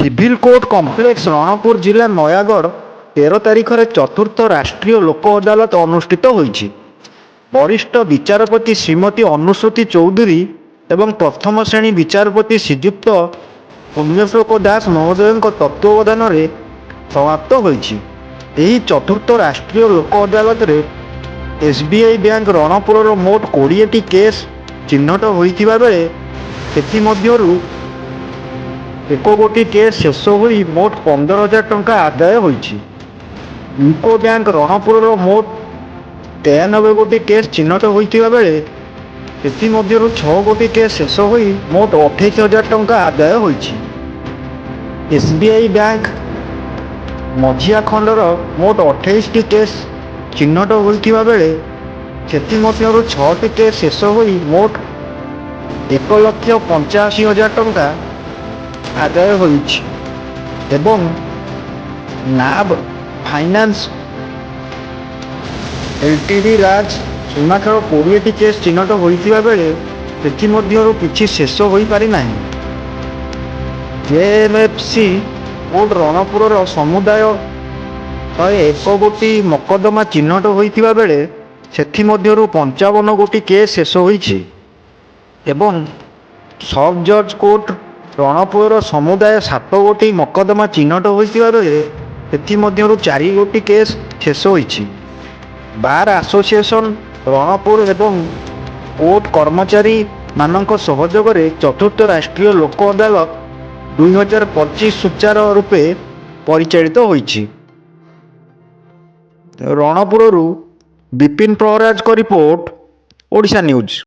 Civil court complex Ranpur ଜିଲ୍ଲା ନୟାଗଡ଼ 13 ତାରିଖରେ ଚତୁର୍ଥ ରାଷ୍ଟ୍ରୀୟ ଲୋକ ଅଦାଲତ ଅନୁଷ୍ଠିତ ହୋଇଛି। ବରିଷ୍ଠ ବିଚାରପତି ଶ୍ରୀମତୀ ଅନୁଶ୍ରୁତି ଚୌଧୁରୀ ଏବଂ ପ୍ରଥମ ଶ୍ରେଣୀ ବିଚାରପତି ଶ୍ରୀଯୁକ୍ତ ପୁଣ୍ୟଶୋକ ଦାସ ମହୋଦୟଙ୍କ ତତ୍ତ୍ୱାବଧାନରେ ସମାପ୍ତ ହୋଇଛି। ଏହି ଚତୁର୍ଥ ରାଷ୍ଟ୍ରୀୟ ଲୋକ ଅଦାଲତରେ SBI ବ୍ୟାଙ୍କ ରଣପୁରର ମୋଟ 20ଟି କେସ୍ ଚିହ୍ନଟ ହୋଇଥିବା ବେଳେ ସେଥିମଧ୍ୟରୁ 1 ଗୋଟି କେସ୍ ଶେଷ ହୋଇ ମୋଟ 15,000 ଟଙ୍କା ଆଦାୟ ହୋଇଛି। ୟୁକୋ ବ୍ୟାଙ୍କ ରଣପୁରର ମୋଟ 93 ଗୋଟି କେସ୍ ଚିହ୍ନଟ ହୋଇଥିବା ବେଳେ ସେଥିମଧ୍ୟରୁ 6 ଗୋଟି କେସ୍ ଶେଷ ହୋଇ ମୋଟ 28,000 ଟଙ୍କା ଆଦାୟ ହୋଇଛି। SBI ବ୍ୟାଙ୍କ ମଝିଆ ଖଣ୍ଡର ମୋଟ 28ଟି କେସ୍ ଚିହ୍ନଟ ହୋଇଥିବା ବେଳେ ସେଥିମଧ୍ୟରୁ 6ଟି କେସ୍ ଶେଷ ହୋଇ ମୋଟ 1,85,000 ଟଙ୍କା ଆଦାୟ ହୋଇଛି ଏବଂ ନାବ ଫାଇନାନ୍ସ LTD ରାଜ ସୁନାଖେଳ 20ଟି କେସ୍ ଚିହ୍ନଟ ହୋଇଥିବା ବେଳେ ସେଥିମଧ୍ୟରୁ କିଛି ଶେଷ ହୋଇପାରିନାହିଁ। JMFC କୋର୍ଟ ରଣପୁରର ସମୁଦାୟ 101 ଗୋଟି ମକଦ୍ଦମା ଚିହ୍ନଟ ହୋଇଥିବା ବେଳେ ସେଥିମଧ୍ୟରୁ 55 ଗୋଟି କେସ୍ ଶେଷ ହୋଇଛି ଏବଂ ସବ୍ ଜଜ୍ କୋର୍ଟ ରଣପୁରର ସମୁଦାୟ 7 ଗୋଟି ମକଦ୍ଦମା ଚିହ୍ନଟ ହୋଇଥିବା ବେଳେ ସେଥିମଧ୍ୟରୁ 4 ଗୋଟି କେସ୍ ଶେଷ ହୋଇଛି। ବାର୍ ଆସୋସିଏସନ ରଣପୁର ଏବଂ କୋର୍ଟ କର୍ମଚାରୀମାନଙ୍କ ସହଯୋଗରେ ଚତୁର୍ଥ ରାଷ୍ଟ୍ରୀୟ ଲୋକ ଅଦାଲତ 2025 ସୁଚାରୁ ରୂପେ ପରିଚାଳିତ ହୋଇଛି। ରଣପୁରରୁ ବିପିନ ପ୍ରହରାଜଙ୍କ ରିପୋର୍ଟ, ଓଡ଼ିଶା ନ୍ୟୁଜ୍।